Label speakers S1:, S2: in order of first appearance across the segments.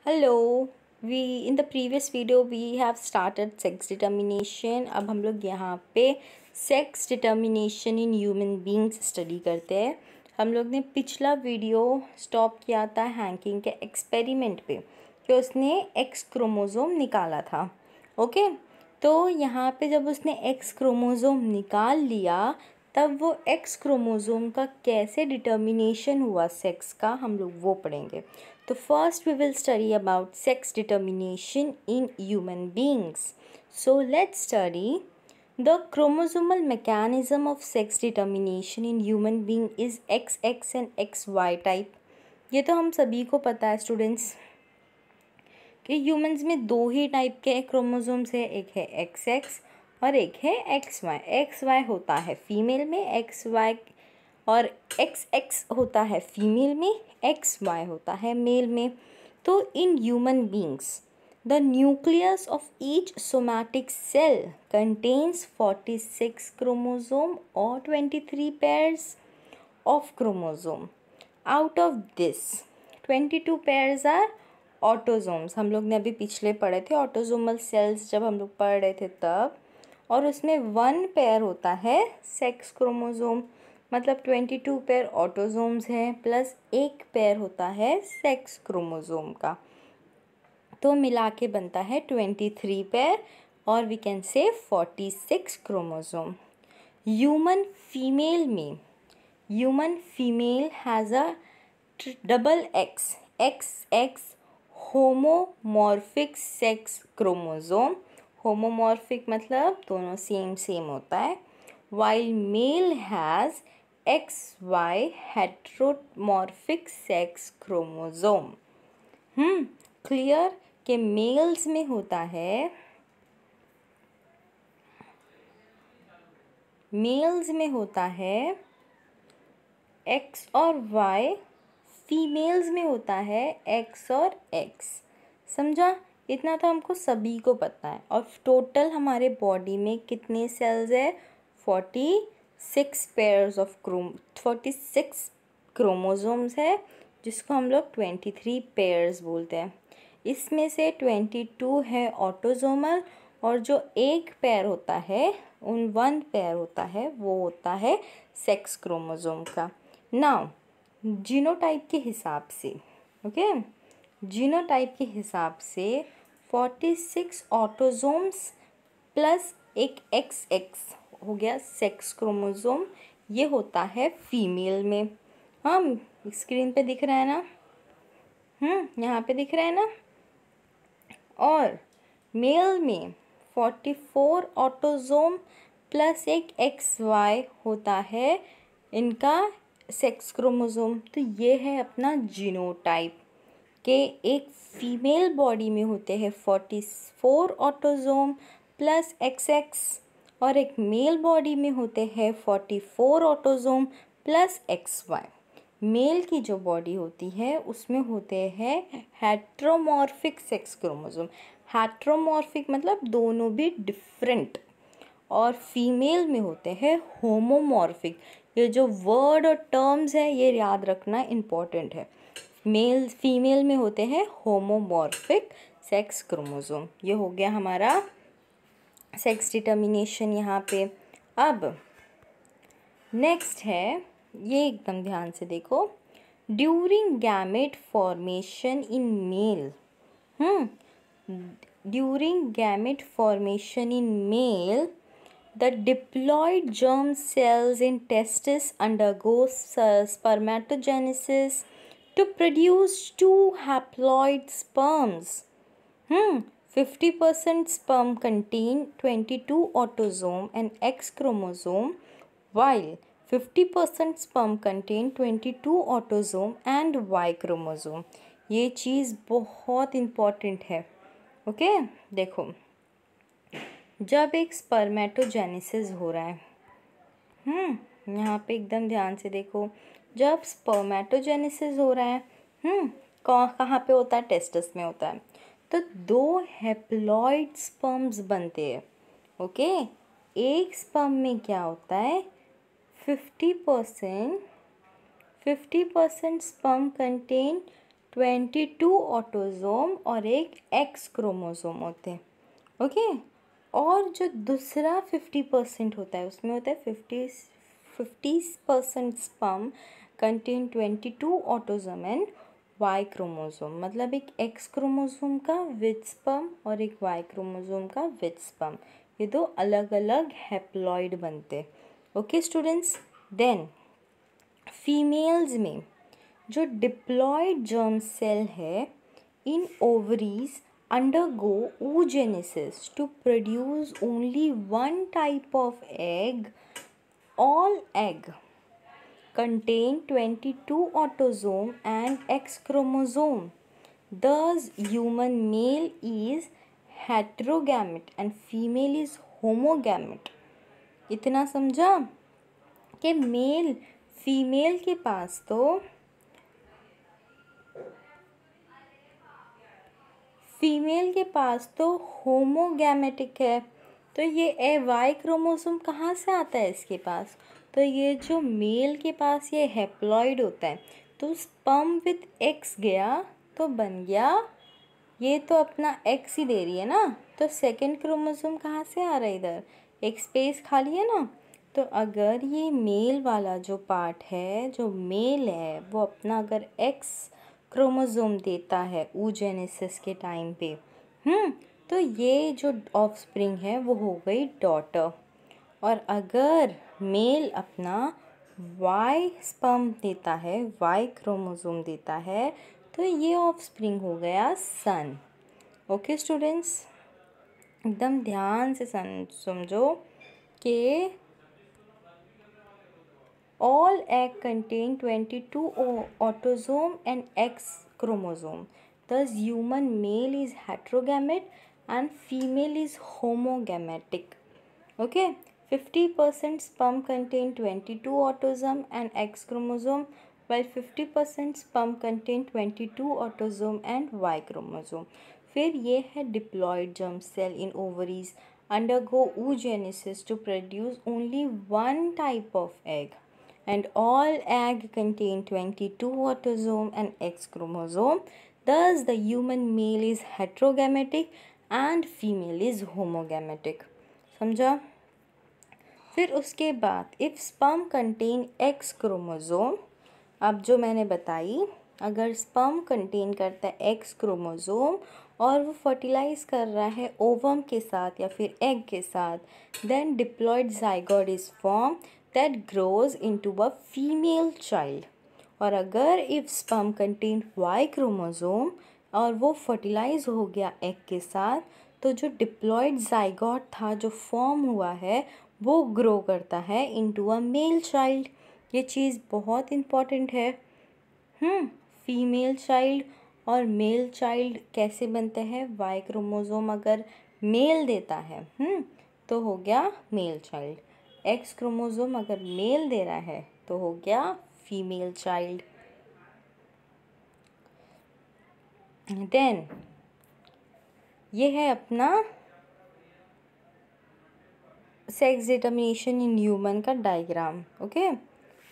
S1: Hello, we in the previous video we have started sex determination. अब हम लोग यहाँ पे sex determination in human beings study करते हैं। हम लोग ने पिछला वीडियो स्टॉप किया था हैंकिंग के एक्सपेरिमेंट पे कि उसने एक्स क्रोमोज़ोम निकाला था। ओके, तो यहाँ पे जब उसने एक्स क्रोमोज़ोम निकाल लिया तब वो एक्स क्रोमोज़ोम का कैसे डिटर्मिनेशन हुआ सेक्स का हम लोग वो पढ़ेंगे। तो first we will study about sex determination in human beings. So let's study the chromosomal mechanism of sex determination in human being is XX and XY type. ये तो हम सभी को पता है स्टूडेंट्स कि ह्यूमंस में दो ही टाइप के क्रोमोसोम्स है, एक है XX और एक है XY। XY होता है फीमेल में, XY और XX होता है फीमेल में, XY होता है मेल में। तो in human beings the nucleus of each somatic cell contains 46 chromosome और 23 pairs of chromosome. Out of this 22 pairs are autosomes. हम लोग ने अभी पिछले पढ़े थे ऑटोजोमल सेल्स जब हम लोग पढ़ रहे थे तब, और उसमें 1 पेयर होता है सेक्स क्रोमोसोम, मतलब 22 पेयर ऑटोजोम्स हैं प्लस 1 पेयर होता है सेक्स क्रोमोसोम का, तो मिला के बनता है 23 पेयर और we can say 46 chromosome. Human female has a double X XX homomorphic sex chromosome. Homomorphic मतलब दोनों सेम होता है। While male has XY heteromorphic sex chromosome. Clear कि मेल्स में होता है X और Y, फीमेल्स में होता है X और X। समझा? इतना तो हमको सभी को पता है। और टोटल हमारे बॉडी में कितने सेल्स है? 46 पेयर्स ऑफ 46 क्रोमोसोम्स है, जिसको हम लोग 23 पेयर्स बोलते हैं। इसमें से 22 है ऑटोजोमल और जो एक पेयर होता है, 1 पेयर होता है, वो होता है सेक्स क्रोमोसोम का। नाउ जीनोटाइप के हिसाब से, जीनोटाइप के हिसाब से 46 ऑटोजोम्स प्लस एक XX हो गया सेक्स क्रोमोसोम, ये होता है फीमेल में। हाँ, स्क्रीन पे दिख रहा है ना? यहाँ पे दिख रहा है ना? और मेल में 44 ऑटोजोम प्लस एक XY होता है इनका सेक्स क्रोमोसोम। तो ये है अपना जीनोटाइप के एक फीमेल बॉडी में होते हैं 44 ऑटोजोम प्लस XX और एक मेल बॉडी में होते हैं 44 ऑटोजोम प्लस XY। मेल की जो बॉडी होती है उसमें होते हैं हेट्रोमॉर्फिक सेक्स क्रोमोसोम। हेट्रोमॉर्फिक मतलब दोनों भी डिफरेंट, और फीमेल में होते हैं होमोमॉर्फिक। ये जो वर्ड और टर्म्स है ये याद रखना इम्पॉर्टेंट है। फीमेल में होते हैं होमोमॉर्फिक सेक्स क्रोमोसोम। ये हो गया हमारा सेक्स डिटर्मिनेशन यहाँ पे। अब नेक्स्ट है, ये एकदम ध्यान से देखो, during gamete formation in male, during gamete formation in male the diploid germ cells in testis undergo spermatogenesis to produce 2 haploid sperms. 50% sperm contain 22 autosome and X chromosome, while 50% sperm contain 22 autosome and Y chromosome. ये चीज़ बहुत important है। Okay, देखो, जब एक spermatogenesis हो रहा है, यहाँ पे एकदम ध्यान से देखो, जब स्पर्मेटोजेनेसिस हो रहा है, कहाँ पे होता है? टेस्टिस में होता है। तो 2 हैप्लॉइड स्पर्म्स बनते हैं। ओके, एक स्पर्म में क्या होता है? 50% स्पर्म कंटेन 22 ऑटोजोम और एक एक्स क्रोमोसोम होते हैं, ओके। और जो दूसरा 50% होता है उसमें होता है 50% sperm contain 22 autosome and Y chromosome, मतलब एक एक्स क्रोमोसोम का विद स्पर्म और एक वाई क्रोमोसोम का विद स्पर्म, ये दो अलग अलग हैप्लॉइड बनते, ओके स्टूडेंट्स। देन फीमेल्स में जो डिप्लॉयड जर्म सेल है इन ovaries undergo oogenesis to produce only one type of egg. All egg contain 22 autosome and X chromosome. Thus, human male is heterogamete and female is homogamete. इतना समझा कि male female के पास तो homogametic है, तो ये Y chromosome कहाँ से आता है इसके पास, तो ये जो मेल के पास ये हैप्लॉइड होता है, तो स्पर्म विद एक्स गया तो बन गया, ये तो अपना एक्स ही दे रही है ना, तो सेकंड क्रोमोसोम कहाँ से आ रहा है, इधर एक स्पेस खाली है ना, तो अगर ये मेल वाला जो पार्ट है, जो मेल है वो अपना अगर एक्स क्रोमोसोम देता है oogenesis के टाइम पे, तो ये जो ऑफस्प्रिंग है वो हो गई डॉटर। और अगर मेल अपना वाई स्पर्म देता है, वाई क्रोमोसोम देता है, तो ये ऑफस्प्रिंग हो गया सन, ओके स्टूडेंट्स। एकदम ध्यान से समझो कि all egg contain 22 autosome and X chromosome. Thus, human male is heterogamete and female is homogametic. Okay, 50% sperm contain 22 autosome and X chromosome, while 50% sperm contain 22 autosome and Y chromosome. फिर ये है diploid germ cell in ovaries undergo oogenesis to produce only one type of egg. And all egg contain 22 autosome and X chromosome. Thus, the human male is heterogametic and female is homogametic. समझा? फिर उसके बाद if sperm contain X chromosome, अब जो मैंने बताई, अगर sperm contain करता है एक्स क्रोमोसोम और वो फर्टिलाइज कर रहा है ओवम के साथ या फिर एग के साथ, then diploid zygote is form that grows into a female child. और अगर if sperm contain Y chromosome और वो फर्टिलाइज हो गया एग के साथ, तो जो डिप्लॉयड जाइगोट था जो फॉर्म हुआ है वो ग्रो करता है इनटू अ मेल चाइल्ड। ये चीज़ बहुत इम्पॉर्टेंट है। फीमेल चाइल्ड और मेल चाइल्ड कैसे बनते हैं, वाई क्रोमोसोम अगर मेल देता है तो हो गया मेल चाइल्ड, एक्स क्रोमोसोम अगर मेल दे रहा है तो हो गया फीमेल चाइल्ड। देन ये है अपना सेक्स डिटर्मिनेशन इन ह्यूमन का डायग्राम, ओके।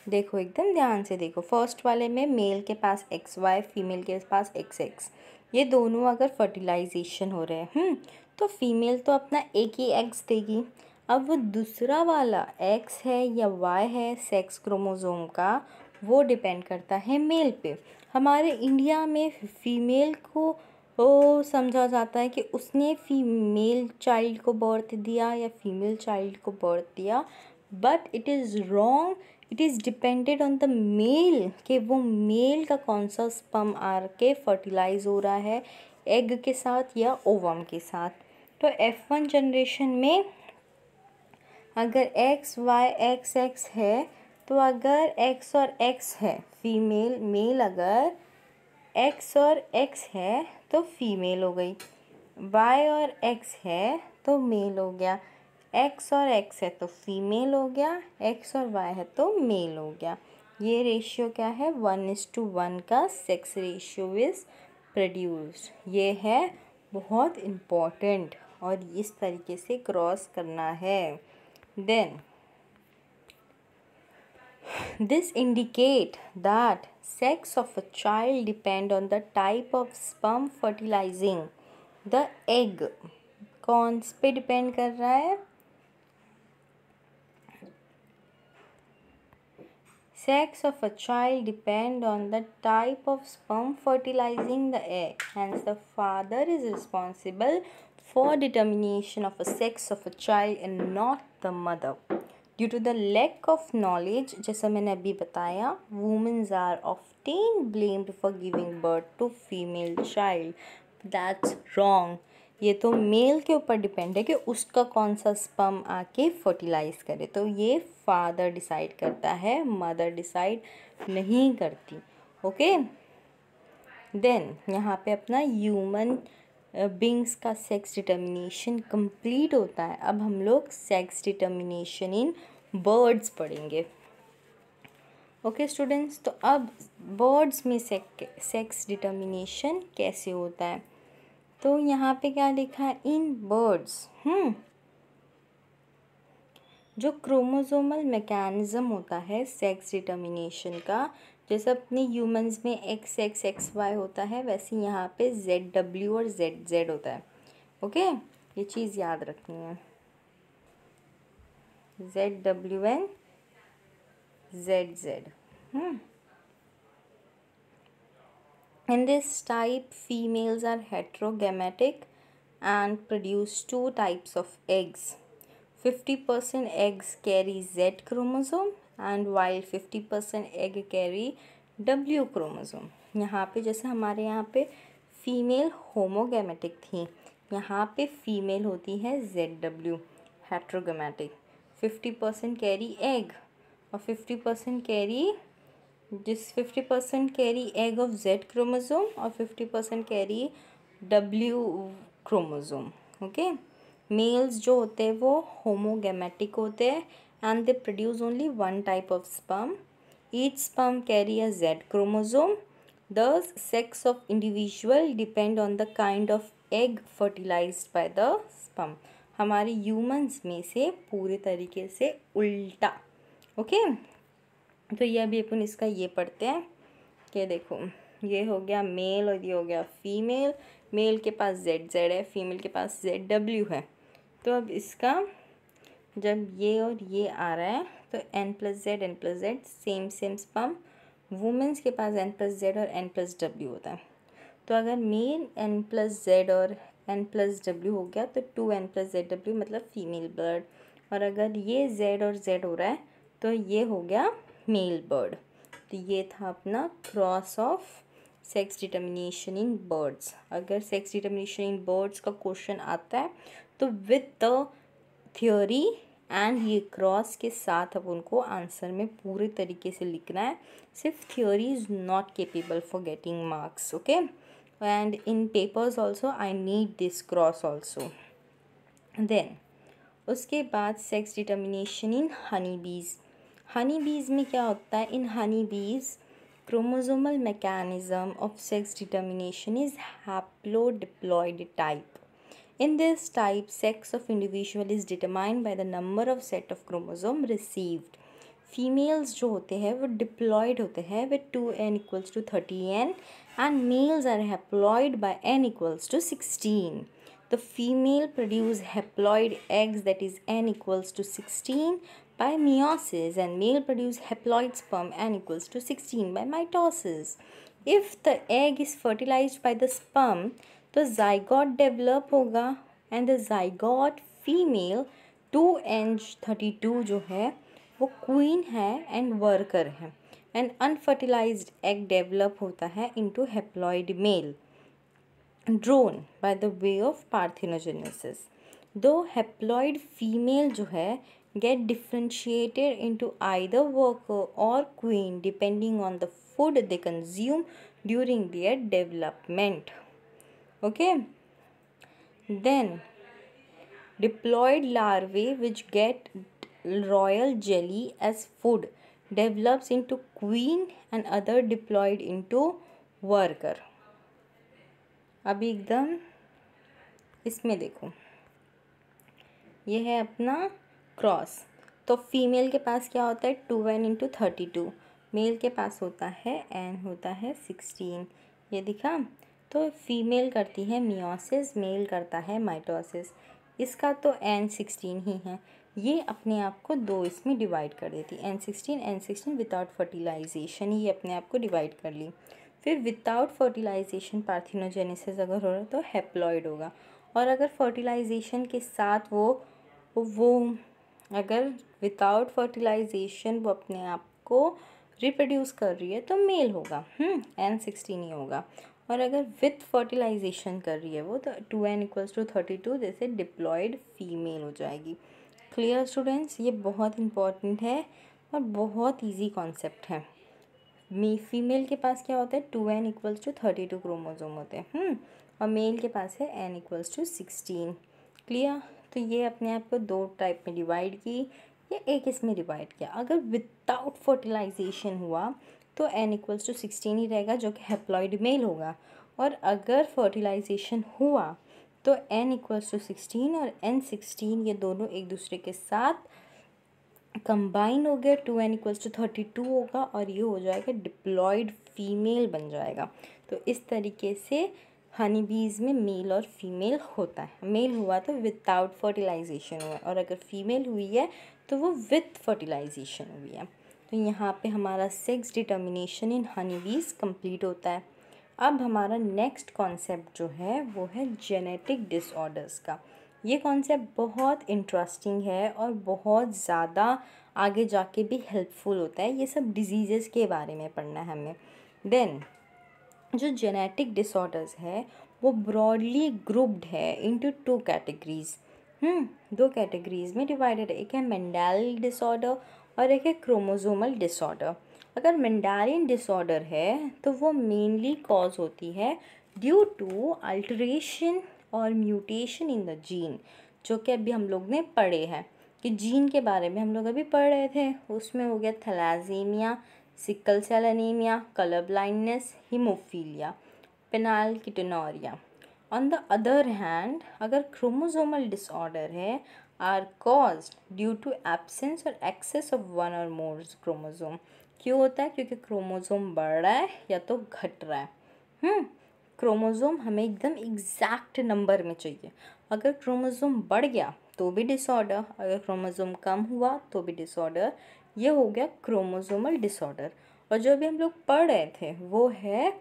S1: देखो एकदम ध्यान से देखो, फर्स्ट वाले में मेल के पास एक्स वाई, फीमेल के पास एक्स एक्स, ये दोनों अगर फर्टिलाइजेशन हो रहे हैं तो फीमेल तो अपना एक ही एग्स देगी। अब वो दूसरा वाला एक्स है या वाई है सेक्स क्रोमोसोम का, वो डिपेंड करता है मेल पे। हमारे इंडिया में फीमेल को समझा जाता है कि उसने फीमेल चाइल्ड को बर्थ दिया या फीमेल चाइल्ड को बर्थ दिया, but it is wrong. It is depended on the male कि वो मेल का कौन सा स्पर्म आर के फर्टिलाइज हो रहा है एग के साथ या ओवम के साथ। तो F1 जनरेशन में अगर एक्स वाई एक्स एक्स है, तो अगर एक्स और एक्स है फीमेल, मेल अगर एक्स और एक्स है तो फीमेल हो गई, वाई और एक्स है तो मेल हो गया, एक्स और एक्स है तो फीमेल हो गया, एक्स और वाई है तो मेल हो गया। ये रेशियो क्या है, 1:1 का सेक्स रेशियो इज़ प्रोड्यूस्ड। ये है बहुत इम्पॉर्टेंट और इस तरीके से क्रॉस करना है। Then this indicate that sex of a child depend on the type of sperm fertilizing the egg. कौन पे डिपेंड कर रहा है? Sex of a child depend on the type of sperm fertilizing the egg. Hence, the father is responsible for determination of a sex of a child and not the mother. Due to the lack of knowledge, जैसा मैंने अभी बताया, women are often blamed for giving birth to female child. That's wrong. ये तो mail के ऊपर depend है कि उसका कौन सा स्पर्म आके फर्टिलाइज करे, तो ये फादर डिसाइड करता है, मदर डिसाइड नहीं करती। ओके, देन यहाँ पे अपना ह्यूमन बींग्स का सेक्स डिटर्मिनेशन कंप्लीट होता है। अब हम लोग सेक्स डिटर्मिनेशन इन बर्ड्स पढ़ेंगे। ओके स्टूडेंट्स, तो अब बर्ड्स में सेक्स डिटर्मिनेशन कैसे होता है? तो यहाँ पे क्या लिखा है? इन बर्ड्स जो क्रोमोसोमल मैकेनिज्म होता है सेक्स डिटर्मिनेशन का, जैसे अपने ह्यूमंस में XX XY होता है, वैसे यहाँ पे ZW और ZZ होता है। ओके, ये चीज़ याद रखनी है, ZW and ZZ। In this type, females are heterogametic and produce two types of eggs. 50% eggs carry Z chromosome and while 50% egg carry W chromosome. यहाँ पे जैसे हमारे यहाँ पे फीमेल होमोगेमेटिक थी, यहाँ पे फीमेल होती है ZW हेट्रोगेमेटिक। 50% कैरी एग और 50% carry 50% carry egg of Z chromosome और 50% carry W chromosome. Okay, males जो होते हैं वो होमोगेमेटिक होते हैं and they produce only one type of sperm. Each sperm carry a Z chromosome. The sex of individual depend on the kind of egg fertilized by the sperm. हमारे humans में से पूरे तरीके से उल्टा। ओके, तो ये अभी अपन इसका ये पढ़ते हैं कि देखो, ये हो गया मेल और ये हो गया फीमेल। मेल के पास ZZ है, फीमेल के पास ZW है। तो अब इसका जब ये और ये आ रहा है तो N+Z सेम स्पर्म। वुमेन्स के पास N+Z और N+W होता है। तो अगर मेल N+Z और N+W हो गया तो 2N+ZW मतलब फीमेल बर्ड, और अगर ये Z और Z हो रहा है तो ये हो गया मेल बर्ड। तो ये था अपना cross of sex determination in birds. अगर सेक्स डिटर्मिनेशन इन बर्ड्स का क्वेश्चन आता है तो विद द थ्योरी एंड ये क्रॉस के साथ अब उनको आंसर में पूरे तरीके से लिखना है। सिर्फ theory is not capable for getting marks. Okay, and in papers also I need this cross also. Then उसके बाद सेक्स डिटर्मिनेशन इन हनी बीज। हनी बीज में क्या होता है? In honey bees chromosomal mechanism of sex determination is haplodiploid type. In this type, sex of individual is determined by the number of set of chromosome received. Females जो होते हैं वो diploid होते हैं with 2n equals to 30n and males are haploid by n equals to 16. The female produce haploid eggs that is n equals to 16 by meiosis and male produce haploid sperm n equals to 16 by mitosis. If the egg is fertilized by the sperm, तो zygote develop होगा and the zygote female 2N32 जो है वो queen है and worker है, and unfertilized egg develop होता है into haploid male drone by the way of parthenogenesis. दो हेप्लॉइड फीमेल जो है get differentiated into either worker or queen depending on the food they consume during their development. Okay, then diploid larvae which get royal jelly as food develops into queen and other diploid into worker. अभी एकदम इसमें देखो, ये है अपना cross. तो female के पास क्या होता है 2n into 32, मेल के पास होता है एन होता है 16, ये दिखा। तो फीमेल करती है मियोसिस, मेल करता है माइटोसिस। इसका तो एन 16 ही है, ये अपने आप को दो इसमें डिवाइड कर देती है, N16 विदाउट फर्टिलाइजेशन, ये अपने आप को डिवाइड कर ली। फिर विदाउट फर्टिलाइजेशन पार्थिनोजेनेसिस अगर हो रहा है तो हैप्लॉइड होगा, और अगर फर्टिलाइजेशन के साथ वो अगर विदाउट फर्टिलाइजेशन वो अपने आप को रिप्रोड्यूस कर रही है तो मेल होगा, N16 ही होगा। और अगर विथ फर्टिलाइजेशन कर रही है वो तो 2n = 32, जैसे डिप्लॉयड फीमेल हो जाएगी। क्लियर स्टूडेंट्स, ये बहुत इम्पॉर्टेंट है और बहुत इजी कॉन्सेप्ट है। फीमेल के पास क्या होता है, 2n = 32 क्रोमोसोम होते हैं, और मेल के पास है n = 16। क्लियर। तो ये अपने आप को दो टाइप में डिवाइड की, या एक इसमें डिवाइड किया। अगर विदाउट फर्टिलाइजेशन हुआ तो n = 16 ही रहेगा, जो कि हैप्लॉइड मेल होगा। और अगर फर्टिलाइजेशन हुआ तो n = 16 और N16 ये दोनों एक दूसरे के साथ कंबाइन हो गया, 2n = 32 होगा, और ये हो जाएगा डिप्लॉयड फीमेल बन जाएगा। तो इस तरीके से हनी बीज़ में मेल और फीमेल होता है। मेल हुआ तो विदाउट फर्टिलाइजेशन हुआ, और अगर फीमेल हुई है तो वो विथ फर्टिलाइजेशन हुई है। तो यहाँ पे हमारा सेक्स डिटर्मिनेशन इन हनी बीज़ कंप्लीट होता है। अब हमारा नेक्स्ट कॉन्सेप्ट जो है वो है जेनेटिक डिसऑर्डर्स का। ये कॉन्सेप्ट बहुत इंटरेस्टिंग है और बहुत ज़्यादा आगे जाके भी हेल्पफुल होता है। ये सब डिजीज़ेस के बारे में पढ़ना है हमें। देन जो जेनेटिक डिसऑर्डर्स है वो ब्रॉडली ग्रुप्ड है इनटू 2 कैटेगरीज। 2 कैटेगरीज में डिवाइडेड है, एक है मेंडेलियन डिसऑर्डर और एक है क्रोमोसोमल डिसऑर्डर। अगर मेंडेलियन डिसऑर्डर है तो वो मेनली कॉज होती है ड्यू टू अल्टरेशन और म्यूटेशन इन द जीन, जो कि अभी हम लोग ने पढ़े हैं कि जीन के बारे में हम लोग अभी पढ़ रहे थे। उसमें हो गया thalassaemia, sickle cell anaemia, colour blindness, haemophilia, phenylketonuria. On the other hand अगर क्रोमोसोमल डिसऑर्डर है are caused due to absence or excess of one or more chromosome. क्यों होता है? क्योंकि क्रोमोसोम बढ़ रहा है या तो घट रहा है। क्रोमोसोम हमें एकदम एग्जैक्ट नंबर में चाहिए। अगर क्रोमोसोम बढ़ गया तो भी डिसऑर्डर, अगर क्रोमोसोम कम हुआ तो भी डिसऑर्डर। ये हो गया क्रोमोसोमल डिसऑर्डर। और जो भी हम लोग पढ़ रहे थे वो है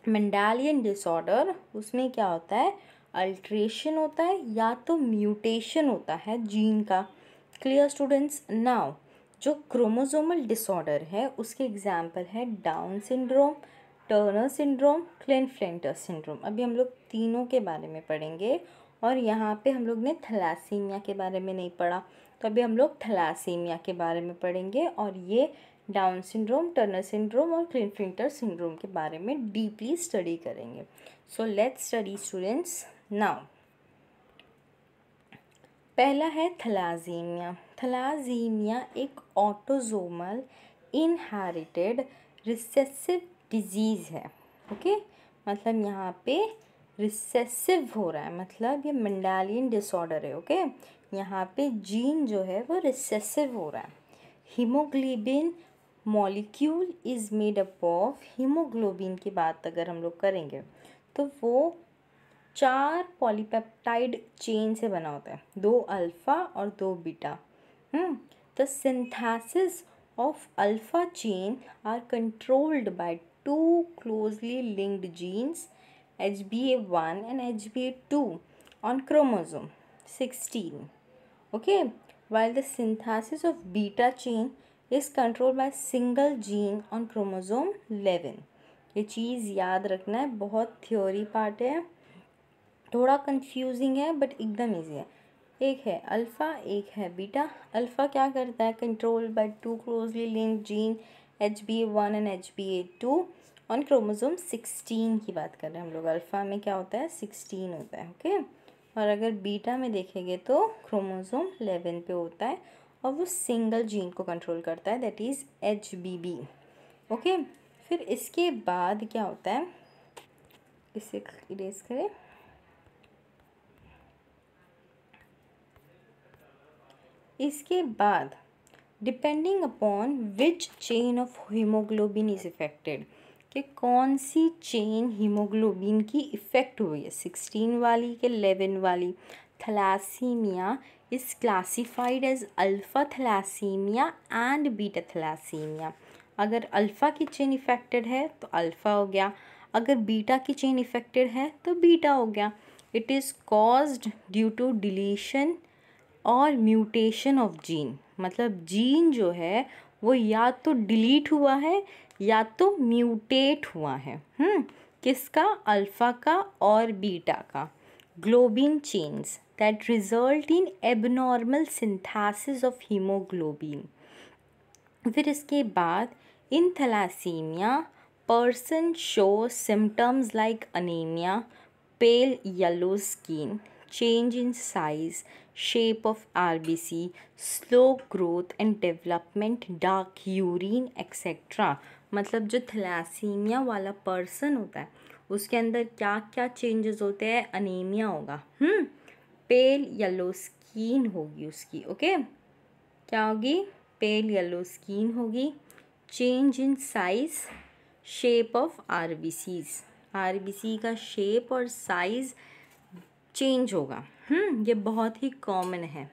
S1: मेंडेलियन डिसऑर्डर। उसमें क्या होता है? अल्ट्रेशन होता है या तो म्यूटेशन होता है जीन का। Clear students? नाउ जो क्रोमोसोमल डिसऑर्डर है उसके एग्जाम्पल है Down syndrome, Turner syndrome, Klinefelter syndrome. अभी हम लोग तीनों के बारे में पढ़ेंगे, और यहाँ पे हम लोग ने थैलेसीमिया के बारे में नहीं पढ़ा, तो अभी हम लोग थैलेसीमिया के बारे में पढ़ेंगे, और ये डाउन सिंड्रोम, टर्नर सिंड्रोम और क्लेनफेल्टर सिंड्रोम के बारे में डीपली स्टडी करेंगे। सो लेट्स स्टडी स्टूडेंट्स नाउ। पहला है थैलेसीमिया। थैलेसीमिया एक ऑटोसोमल इनहेरिटेड रिसेसिव डिजीज़ है। ओके, मतलब यहाँ पे रिसेसिव हो रहा है, मतलब ये मेंडेलियन डिसऑर्डर है। ओके, यहाँ पे जीन जो है वो रिसेसिव हो रहा है। Haemoglobin molecule is made up of, haemoglobin की बात अगर हम लोग करेंगे तो वो 4 पॉलीपेप्टाइड चेन से बना होता है, 2 अल्फ़ा और 2 beta. The synthesis of alpha chain are controlled by 2 closely linked genes HBA1 and HBA2 on chromosome 16. Okay, while the synthesis of beta chain is controlled by single gene on chromosome 11. ये चीज़ याद रखना है, बहुत theory part है, थोड़ा confusing है but एकदम easy है। एक है अल्फ़ा, एक है बीटा। अल्फ़ा क्या करता है? Control by 2 closely linked gene HBA1 and HBA2 on chromosome 16 की बात कर रहे हैं हम लोग। अल्फ़ा में क्या होता है? 16 होता है। ओके, और अगर बीटा में देखेंगे तो क्रोमोसोम 11 पे होता है, और वो सिंगल जीन को कंट्रोल करता है, दैट इज़ HBB। ओके, फिर इसके बाद क्या होता है? इसे इरेज करें। इसके बाद depending upon which chain of haemoglobin is affected, कि कौन सी चेन हीमोग्लोबिन की इफ़ेक्ट हुई है, 16 वाली के 11 वाली। Thalassaemia is classified as alpha thalassaemia and beta thalassaemia. अगर अल्फ़ा की चेन इफ़ेक्टेड है तो अल्फ़ा हो गया, अगर बीटा की चेन इफ़ेक्टेड है तो बीटा हो गया। It is caused due to deletion और म्यूटेशन ऑफ जीन, मतलब जीन जो है वो या तो डिलीट हुआ है या तो म्यूटेट हुआ है। किसका? अल्फ़ा का और बीटा का। Globin chains that result in abnormal synthesis of haemoglobin. फिर इसके बाद in thalassaemia person show symptoms like anaemia, pale yellow skin, change in size, shape of RBC, slow growth and development, dark urine etc. मतलब जो thalassaemia वाला person होता है उसके अंदर क्या क्या चेंजेस होते हैं? अनीमिया होगा, पेल येलो स्किन होगी उसकी, ओके, क्या होगी? पेल येलो स्किन होगी, change in size, shape of RBCs, RBC का शेप और साइज चेंज होगा, ये बहुत ही कॉमन है।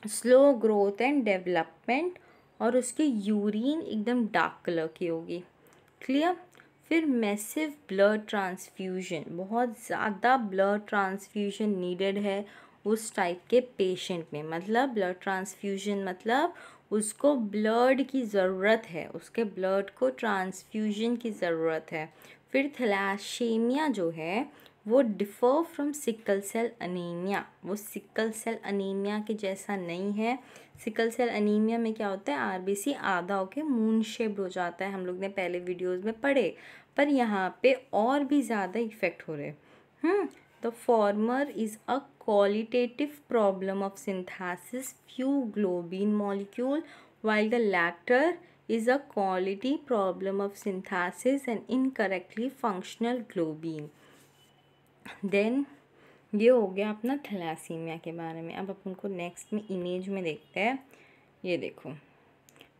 S1: स्लो ग्रोथ एंड डेवलपमेंट, और उसकी यूरिन एकदम डार्क कलर की होगी, क्लियर। फिर मैसिव ब्लड ट्रांसफ्यूजन, बहुत ज़्यादा ब्लड ट्रांसफ्यूजन नीडेड है उस टाइप के पेशेंट में, मतलब ब्लड ट्रांसफ्यूजन मतलब उसको ब्लड की ज़रूरत है, उसके ब्लड को ट्रांसफ्यूजन की ज़रूरत है। फिर थैलासेमिया जो है वो differ from sickle cell anaemia, वो सिकल सेल अनीमिया के जैसा नहीं है। सिकल सेल अनीमिया में क्या होता है? आरबीसी आधा होके मून शेप्ड हो जाता है, हम लोग ने पहले वीडियोस में पढ़े, पर यहाँ पे और भी ज़्यादा इफ़ेक्ट हो रहे। The former is a qualitative problem of synthesis few globin molecule, while the latter is a quality problem of synthesis and incorrectly functional globin. Then ये हो गया अपना थैलासीमिया के बारे में। अब अपन को नेक्स्ट में इमेज में देखते हैं। ये देखो,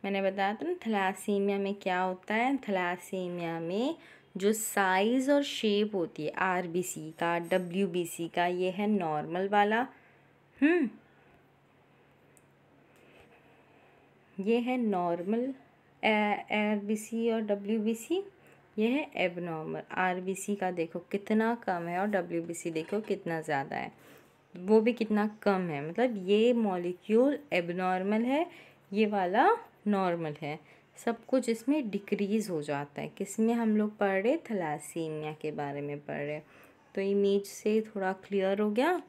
S1: मैंने बताया था ना थैलासीमिया में क्या होता है। थैलासीमिया में जो साइज़ और शेप होती है आरबीसी का, डब्ल्यूबीसी का, ये है नॉर्मल वाला, ये है नॉर्मल आरबीसी और डब्ल्यूबीसी, ये है एबनॉर्मल। आरबीसी का देखो कितना कम है और डब्ल्यूबीसी देखो कितना ज़्यादा है, वो भी कितना कम है, मतलब ये मॉलिक्यूल एबनॉर्मल है, ये वाला नॉर्मल है, सब कुछ इसमें डिक्रीज़ हो जाता है। किसमें हम लोग पढ़ रहे? थैलासीमिया के बारे में पढ़ रहे। तो इमेज से थोड़ा क्लियर हो गया।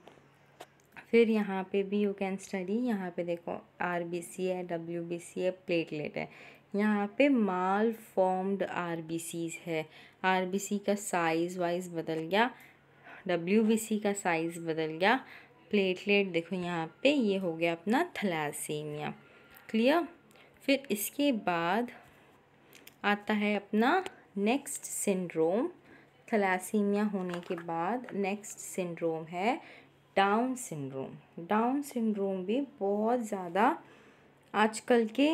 S1: फिर यहाँ पे भी यू कैन स्टडी, यहाँ पे देखो आरबीसी है, डब्ल्यूबीसी है, प्लेटलेट है, यहाँ पे माल फॉर्म्ड आरबीसीज है। आरबीसी का साइज़ वाइज बदल गया, डब्ल्यूबीसी का साइज़ बदल गया, प्लेटलेट देखो यहाँ पे ये हो गया अपना थैलासीमिया, क्लियर। फिर इसके बाद आता है अपना नेक्स्ट सिंड्रोम। थैलासीमिया होने के बाद नेक्स्ट सिंड्रोम है डाउन सिंड्रोम। डाउन सिंड्रोम भी बहुत ज़्यादा आजकल के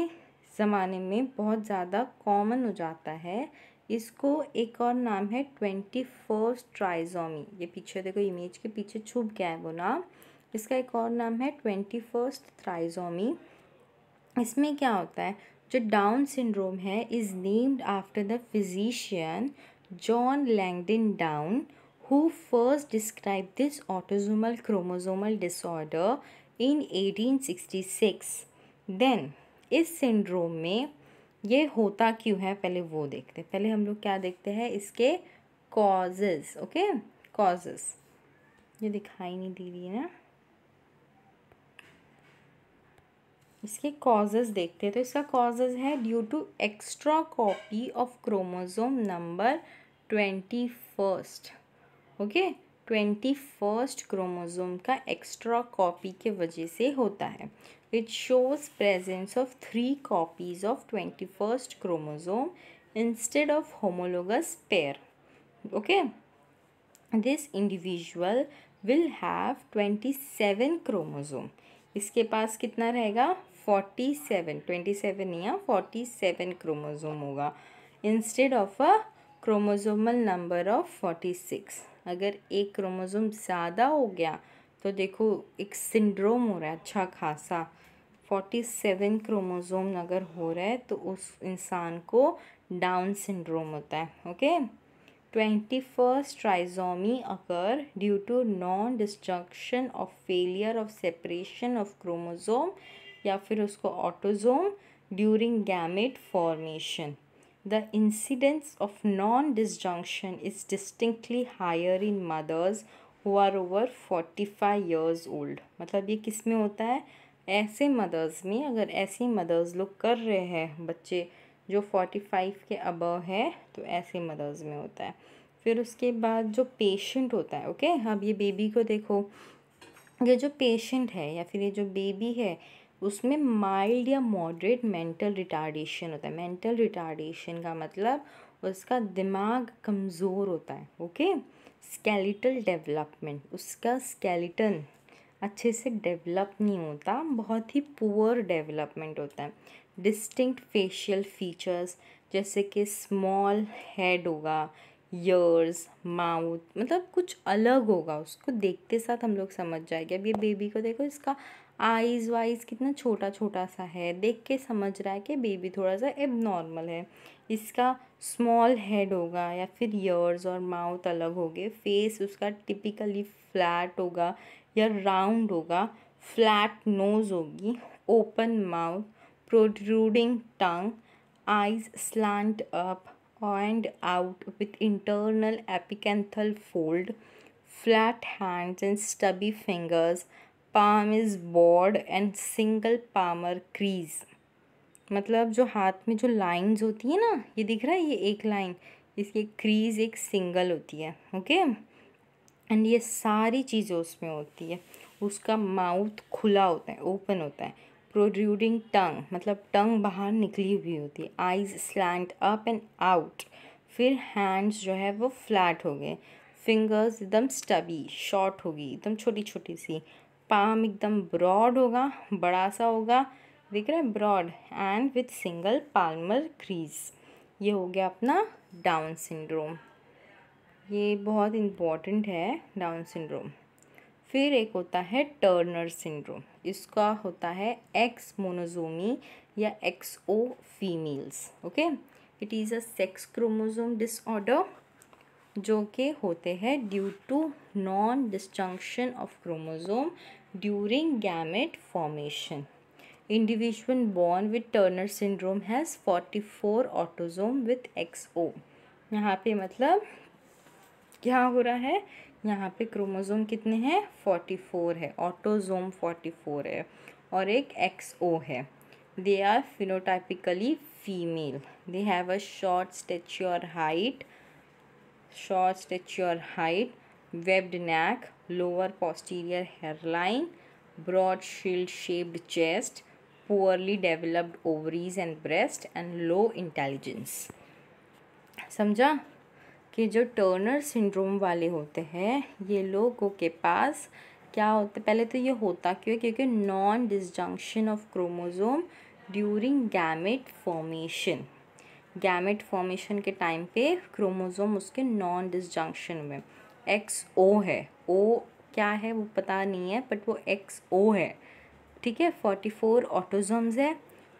S1: ज़माने में बहुत ज़्यादा कॉमन हो जाता है। इसको एक और नाम है 21st ट्राइजोमी। ये पीछे देखो इमेज के पीछे छुप गया है वो नाम, इसका एक और नाम है 21st ट्राइजोमी। इसमें क्या होता है? जो डाउन सिंड्रोम है is named after the physician John Langdon down, who first described this autosomal chromosomal disorder in 1866. Then इस सिंड्रोम में ये होता क्यों है पहले वो देखते हैं। पहले हम लोग क्या देखते हैं? इसके कॉजेज़, ओके, कॉजेज़। ये दिखाई नहीं दे रही है ना, इसके कॉजेज़ देखते हैं। तो इसका कॉजेज़ है due to extra copy of chromosome number 21st, okay, 21st chromosome का एक्स्ट्रा कॉपी के वजह से होता है। It shows presence of 3 copies of 21st chromosome instead of homologous pair, okay. This individual will have 27 chromosome. इसके पास कितना रहेगा? 47, 27 नहीं है, 47 क्रोमोसोम होगा instead of a chromosomal number of 46। अगर एक क्रोमोसोम ज़्यादा हो गया तो देखो एक सिंड्रोम हो रहा है अच्छा खासा। 47 क्रोमोसोम अगर हो रहा है तो उस इंसान को डाउन सिंड्रोम होता है। Okay, 21st trisomy occur due to non-destruction of failure of separation of chromosome या फिर उसको autosome during gamete formation. The incidence of non-disjunction is distinctly higher in mothers who are over 45 years old. मतलब ये किस में होता है? ऐसे मदर्स में, अगर ऐसी मदर्स लोग कर रहे हैं बच्चे जो 45 के अबव है तो ऐसे मदर्स में होता है। फिर उसके बाद जो पेशेंट होता है, ओके, अब ये बेबी को देखो, ये जो पेशेंट है या फिर ये जो बेबी है उसमें माइल्ड या मॉडरेट मेंटल रिटार्डेशन होता है। मेंटल रिटार्डेशन का मतलब उसका दिमाग कमज़ोर होता है। ओके, स्केलेटल डेवलपमेंट, उसका स्केलेटन अच्छे से डेवलप नहीं होता, बहुत ही पुअर डेवलपमेंट होता है। डिस्टिंक्ट फेशियल फीचर्स जैसे कि स्मॉल हेड होगा, ईयर्स, माउथ, मतलब कुछ अलग होगा, उसको देखते साथ हम लोग समझ जाएंगे। अब ये बेबी को देखो, इसका आइज़ वाइज कितना छोटा छोटा सा है, देख के समझ रहा है कि बेबी थोड़ा सा एबनॉर्मल है। इसका स्मॉल हेड होगा या फिर ईयर्स और माउथ अलग होंगे। फेस उसका टिपिकली फ्लैट होगा या राउंड होगा। फ्लैट नोज़ होगी, open mouth, protruding tongue, eyes slant up and out with internal apicanthal fold, flat hands and stubby fingers, palm is broad and single palmar crease. मतलब जो हाथ में जो लाइंस होती है ना, ये दिख रहा है, ये एक लाइन, इसकी क्रीज एक सिंगल होती है। ओके, एंड ये सारी चीज़ें उसमें होती है। उसका माउथ खुला होता है, ओपन होता है। प्रोड्यूडिंग टंग मतलब टंग बाहर निकली हुई होती है। Eyes slant up and out. फिर हैंड्स जो है वो फ्लैट हो गए। फिंगर्स एकदम स्टबी, शॉर्ट होगी, एकदम छोटी छोटी सी। पाम एकदम ब्रॉड होगा, बड़ा सा होगा, दिख रहा है, broad and with single palmar crease. ये हो गया अपना डाउन सिंड्रोम, ये बहुत इम्पॉर्टेंट है डाउन सिंड्रोम। फिर एक होता है टर्नर सिंड्रोम, इसका होता है एक्स मोनोजोमी या XO females. Okay, it is a sex chromosome disorder जो कि होते हैं due to non disjunction of chromosome during gamete formation. Individual born with Turner syndrome has 44 autosome with XO. यहाँ पे मतलब क्या हो रहा है, यहाँ पे क्रोमोसोम कितने हैं, 44 है, ऑटोसोम 44 है और एक एक्सओ है। They are phenotypically female, they have a short stature height, webbed neck, lower posterior hairline, broad shield shaped chest, poorly developed ovaries and breast and low intelligence. समझा कि जो टर्नर सिंड्रोम वाले होते हैं ये लोगों के पास क्या होता है, पहले तो ये होता क्यों है, क्योंकि non disjunction of chromosome during gamete formation. Gamete formation के टाइम पे क्रोमोसोम उसके नॉन डिसजंक्शन में। एक्स ओ है, ओ क्या है वो पता नहीं है बट वो एक्स ओ है, ठीक है। 44 ऑटोसोम्स है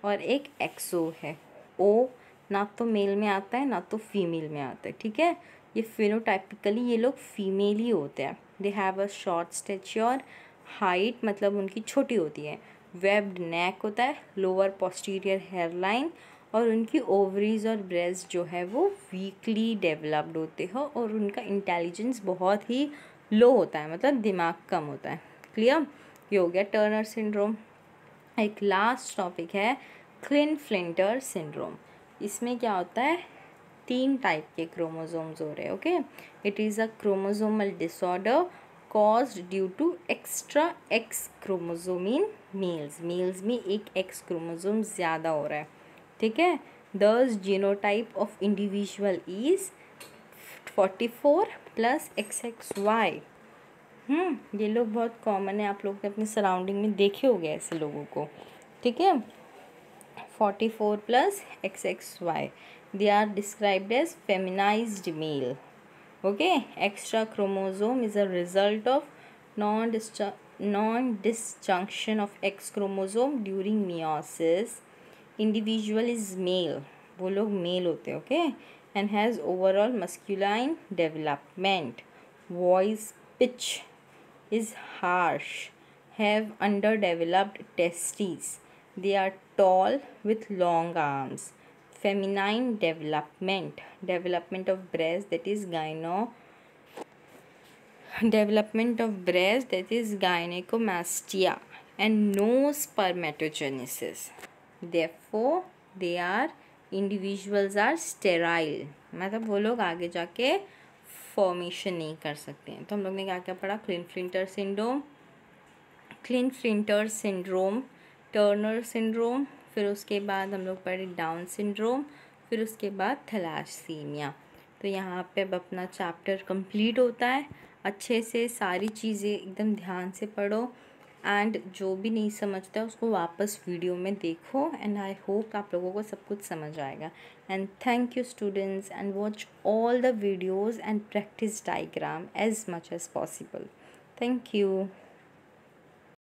S1: और एक एक्सओ है। ओ ना तो मेल में आता है ना तो फीमेल में आता है, ठीक है। ये फिनोटाइपिकली ये लोग फीमेल ही होते हैं। They have a short stature height मतलब उनकी छोटी होती है, वेब्ड नेक होता है, लोअर पोस्टीरियर हेयरलाइन और उनकी ओवरीज और ब्रेस्ट जो है वो वीकली डेवलप्ड होते हैं और उनका इंटेलिजेंस बहुत ही लो होता है, मतलब दिमाग कम होता है। क्लियर, ये हो गया टर्नर सिंड्रोम। एक लास्ट टॉपिक है क्लिनफ्लिंटर सिंड्रोम। इसमें क्या होता है, 3 टाइप के क्रोमोसोम्स हो रहे हैं। Okay, it is a chromosomal disorder caused due to extra X chromosome in males. Males में एक एक्स क्रोमोसोम ज़्यादा हो रहा है, ठीक है। दस genotype of individual is 44 plus XXY। ये लोग बहुत कॉमन है, आप लोग अपने सराउंडिंग में देखे होंगे ऐसे लोगों को, ठीक है, 44 plus XXY. They are described as feminized male. Okay, extra chromosome is a result of non-disjunction of X chromosome during meiosis. Individual is male, वो लोग मेल होते हैं. Okay, and has overall masculine development. Voice pitch is harsh, have underdeveloped testes. They are tall with long arms. Feminine development, development of breast, that is gynecomastia, and no spermatogenesis. Therefore they are individuals are sterile, मतलब वो लोग आगे जाके formation नहीं कर सकते हैं. तो हम लोग ने क्या क्या पढ़ा? क्लिन-फ्लिंटर सिंड्रोम, टर्नर सिंड्रोम, फिर उसके बाद हम लोग पढ़े डाउन सिंड्रोम, फिर उसके बाद थैलासीमिया. तो यहाँ पे अब अपना चैप्टर कंप्लीट होता है. अच्छे से सारी चीज़ें एकदम ध्यान से पढ़ो एंड जो भी नहीं समझता है उसको वापस वीडियो में देखो. एंड आई होप आप लोगों को सब कुछ समझ आएगा. And thank you students, and watch all the videos and practise diagram as much as possible. Thank you.